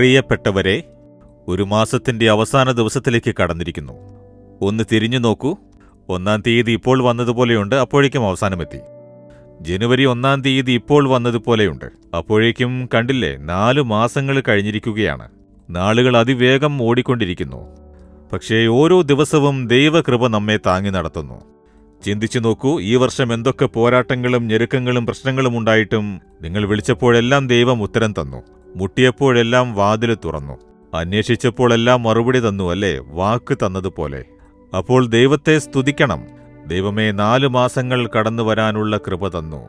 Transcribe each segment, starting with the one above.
പ്രിയപ്പെട്ടവരെ, ഒരു മാസത്തിന്റെ അവസാന ദിവസത്തിലേക്ക് കടന്നിരിക്കുന്നു. ഒന്ന് തിരിഞ്ഞു നോക്കൂ. 1-ാം തീയതി ഇപ്പോൾ വന്നതുപോലെയുണ്ട്, അപ്പോഴേക്കും അവസാനമെത്തി. ജനുവരി 1-ാം തീയതി ഇപ്പോൾ വന്നതുപോലെയുണ്ട്, അപ്പോഴേക്കും കണ്ടില്ലേ 4 മാസങ്ങൾ കഴിഞ്ഞിരിക്കുകയാണ്. നാളുകൾ അതിവേഗം ഓടിക്കൊണ്ടിരിക്കുന്നു. പക്ഷേ ഓരോ ദിവസവും ദൈവകൃപ നമ്മെ താങ്ങി നടത്തുന്നു. ചിന്തിച്ചു നോക്കൂ, ഈ വർഷം എന്തൊക്കെ പോരാട്ടങ്ങളും ഞെരുക്കങ്ങളും പ്രശ്നങ്ങളും ഉണ്ടായിട്ടും നിങ്ങൾ വിളിച്ചപ്പോഴെല്ലാം ദൈവം ഉത്തരം തന്നു. മുട്ടിയപ്പോഴെല്ലാം വാതില് തുറന്നു. അന്വേഷിച്ചപ്പോഴെല്ലാം മറുപടി തന്നു, അല്ലേ? വാക്ക് തന്നതുപോലെ. അപ്പോൾ ദൈവത്തെ സ്തുതിക്കണം. ദൈവമേ, 4 മാസങ്ങൾ കടന്നു വരാനുള്ള കൃപ തന്നു.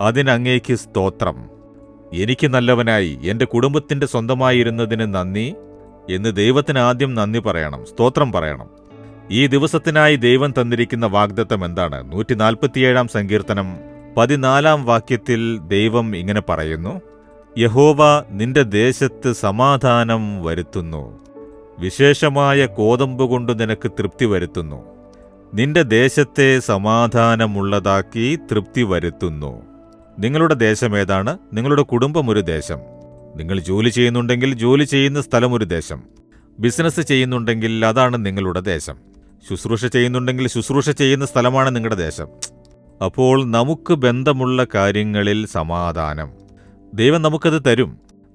അതിനങ്ങേക്ക് സ്തോത്രം. എനിക്ക് നല്ലവനായി എൻ്റെ കുടുംബത്തിൻ്റെ സ്വന്തമായിരുന്നതിന് നന്ദി എന്ന് ദൈവത്തിന് ആദ്യം നന്ദി പറയണം, സ്തോത്രം പറയണം. ഈ ദിവസത്തിനായി ദൈവം തന്നിരിക്കുന്ന വാഗ്ദത്തം എന്താണ്? 147-ാം സങ്കീർത്തനം 14-ാം വാക്യത്തിൽ ദൈവം ഇങ്ങനെ പറയുന്നു: യഹോവ നിന്റെ ദേശത്ത് സമാധാനം വരുത്തുന്നു, വിശേഷമായ കോതമ്പുകൊണ്ട് നിനക്ക് തൃപ്തി വരുത്തുന്നു. നിന്റെ ദേശത്തെ സമാധാനമുള്ളതാക്കി തൃപ്തി വരുത്തുന്നു. നിങ്ങളുടെ ദേശം ഏതാണ്? നിങ്ങളുടെ കുടുംബം ഒരു ദേശം. നിങ്ങൾ ജോലി ചെയ്യുന്നുണ്ടെങ്കിൽ ജോലി ചെയ്യുന്ന സ്ഥലം ഒരു ദേശം. ബിസിനസ് ചെയ്യുന്നുണ്ടെങ്കിൽ അതാണ് നിങ്ങളുടെ ദേശം. ശുശ്രൂഷ ചെയ്യുന്നുണ്ടെങ്കിൽ ശുശ്രൂഷ ചെയ്യുന്ന സ്ഥലമാണ് നിങ്ങളുടെ ദേശം. അപ്പോൾ നമുക്ക് ബന്ധമുള്ള കാര്യങ്ങളിൽ സമാധാനം ദൈവം നമുക്കത് തരും.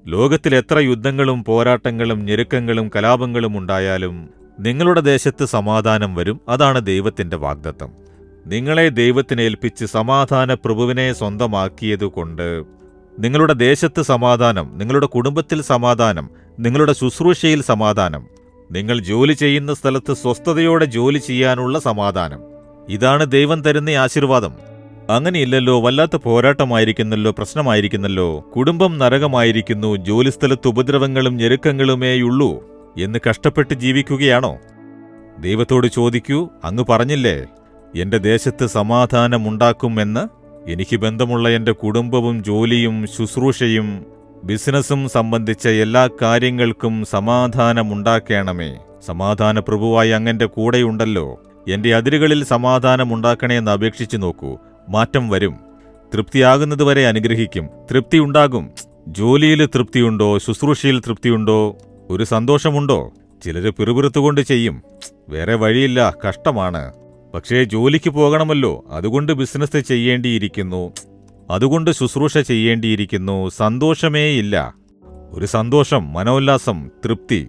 ലോകത്തിൽ എത്ര യുദ്ധങ്ങളും പോരാട്ടങ്ങളും ഞെരുക്കങ്ങളും കലാപങ്ങളും ഉണ്ടായാലും നിങ്ങളുടെ ദേശത്ത് സമാധാനം വരും. അതാണ് ദൈവത്തിന്റെ വാഗ്ദത്തം. നിങ്ങളെ ദൈവത്തിനേൽപ്പിച്ച് സമാധാന പ്രഭുവിനെ സ്വന്തമാക്കിയതുകൊണ്ട് നിങ്ങളുടെ ദേശത്ത് സമാധാനം, നിങ്ങളുടെ കുടുംബത്തിൽ സമാധാനം, നിങ്ങളുടെ ശുശ്രൂഷയിൽ സമാധാനം, നിങ്ങൾ ജോലി ചെയ്യുന്ന സ്ഥലത്ത് സ്വസ്ഥതയോടെ ജോലി ചെയ്യാനുള്ള സമാധാനം, ഇതാണ് ദൈവം തരുന്ന ആശീർവാദം. അങ്ങനെയില്ലല്ലോ, വല്ലാത്ത പോരാട്ടമായിരിക്കുന്നല്ലോ, പ്രശ്നമായിരിക്കുന്നല്ലോ, കുടുംബം നരകമായിരിക്കുന്നു, ജോലിസ്ഥലത്ത് ഉപദ്രവങ്ങളും ഞെരുക്കങ്ങളുമേയുള്ളൂ എന്ന് കഷ്ടപ്പെട്ട് ജീവിക്കുകയാണോ? ദൈവത്തോട് ചോദിക്കൂ, അങ്ങ് പറഞ്ഞില്ലേ എന്റെ ദേശത്ത് സമാധാനമുണ്ടാക്കും എന്ന്? എനിക്ക് ബന്ധമുള്ള എന്റെ കുടുംബവും ജോലിയും ശുശ്രൂഷയും ബിസിനസ്സും സംബന്ധിച്ച എല്ലാ കാര്യങ്ങൾക്കും സമാധാനമുണ്ടാക്കണമേ. സമാധാന പ്രഭുവായി അങ്ങന്റെ കൂടെയുണ്ടല്ലോ. എന്റെ അതിരുകളിൽ സമാധാനമുണ്ടാക്കണേ എന്ന് അപേക്ഷിച്ചു നോക്കൂ. മാറ്റം വരും. തൃപ്തിയാകുന്നതുവരെ അനുഗ്രഹിക്കും. തൃപ്തിയുണ്ടാകും. ജോലിയിൽ തൃപ്തിയുണ്ടോ? ശുശ്രൂഷയിൽ തൃപ്തിയുണ്ടോ? ഒരു സന്തോഷമുണ്ടോ? ചിലര് പിറുപിറുത്തുകൊണ്ട് ചെയ്യും. വേറെ വഴിയില്ല, കഷ്ടമാണ്. പക്ഷേ ജോലിക്ക് പോകണമല്ലോ, അതുകൊണ്ട് ബിസിനസ് ചെയ്യേണ്ടിയിരിക്കുന്നു, അതുകൊണ്ട് ശുശ്രൂഷ ചെയ്യേണ്ടിയിരിക്കുന്നു. സന്തോഷമേയില്ല. ഒരു സന്തോഷം, മനോല്ലാസം, തൃപ്തി,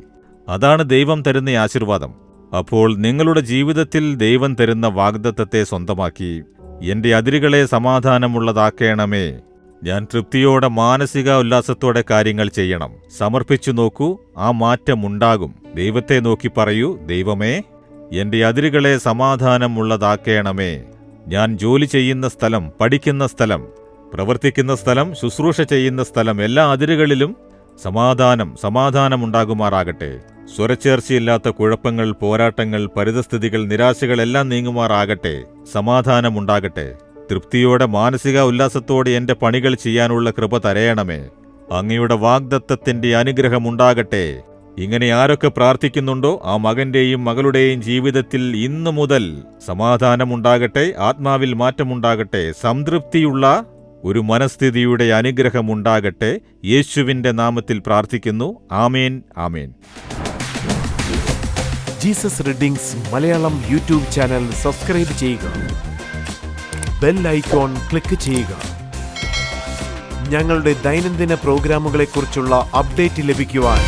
അതാണ് ദൈവം തരുന്ന ആശീർവാദം. അപ്പോൾ നിങ്ങളുടെ ജീവിതത്തിൽ ദൈവം തരുന്ന വാഗ്ദത്തത്തെ സ്വന്തമാക്കി എന്റെ അതിരുകളെ സമാധാനമുള്ളതാക്കണമേ. ഞാൻ തൃപ്തിയോടെ മാനസിക ഉല്ലാസത്തോടെ കാര്യങ്ങൾ ചെയ്യണം. സമർപ്പിച്ചു നോക്കൂ, ആ മാറ്റമുണ്ടാകും. ദൈവത്തെ നോക്കി പറയൂ, ദൈവമേ, എന്റെ അതിരുകളെ സമാധാനമുള്ളതാക്കണമേ. ഞാൻ ജോലി ചെയ്യുന്ന സ്ഥലം, പഠിക്കുന്ന സ്ഥലം, പ്രവർത്തിക്കുന്ന സ്ഥലം, ശുശ്രൂഷ ചെയ്യുന്ന സ്ഥലം, എല്ലാ അതിരുകളിലും സമാധാനമുണ്ടാകുമാറാകട്ടെ. സ്വരച്ചേർച്ചയില്ലാത്ത കുഴപ്പങ്ങൾ, പോരാട്ടങ്ങൾ, പരിതസ്ഥിതികൾ, നിരാശകൾ എല്ലാം നീങ്ങുമാറാകട്ടെ. സമാധാനമുണ്ടാകട്ടെ. തൃപ്തിയോടെ മാനസിക ഉല്ലാസത്തോടെ എന്റെ പണികൾ ചെയ്യാനുള്ള കൃപ തരയണമേ. അങ്ങയുടെ വാഗ്ദത്തത്തിന്റെ അനുഗ്രഹമുണ്ടാകട്ടെ. ഇങ്ങനെ ആരൊക്കെ പ്രാർത്ഥിക്കുന്നുണ്ടോ ആ മകന്റെയും മകളുടെയും ജീവിതത്തിൽ ഇന്നു മുതൽ സമാധാനമുണ്ടാകട്ടെ, ആത്മാവിൽ മാറ്റമുണ്ടാകട്ടെ, സംതൃപ്തിയുള്ള ഒരു മനസ്ഥിതിയുടെ അനുഗ്രഹമുണ്ടാകട്ടെ. യേശുവിന്റെ നാമത്തിൽ പ്രാർത്ഥിക്കുന്നു. ആമേൻ, ആമേൻ. Jesus readings Malayalam YouTube channel subscribe ചെയ്യുക. ബെൽ ഐക്കോൺ ക്ലിക്ക് ചെയ്യുക. ഞങ്ങളുടെ ദൈനംദിന പ്രോഗ്രാമുകളെക്കുറിച്ചുള്ള അപ്ഡേറ്റ് ലഭിക്കുവാൻ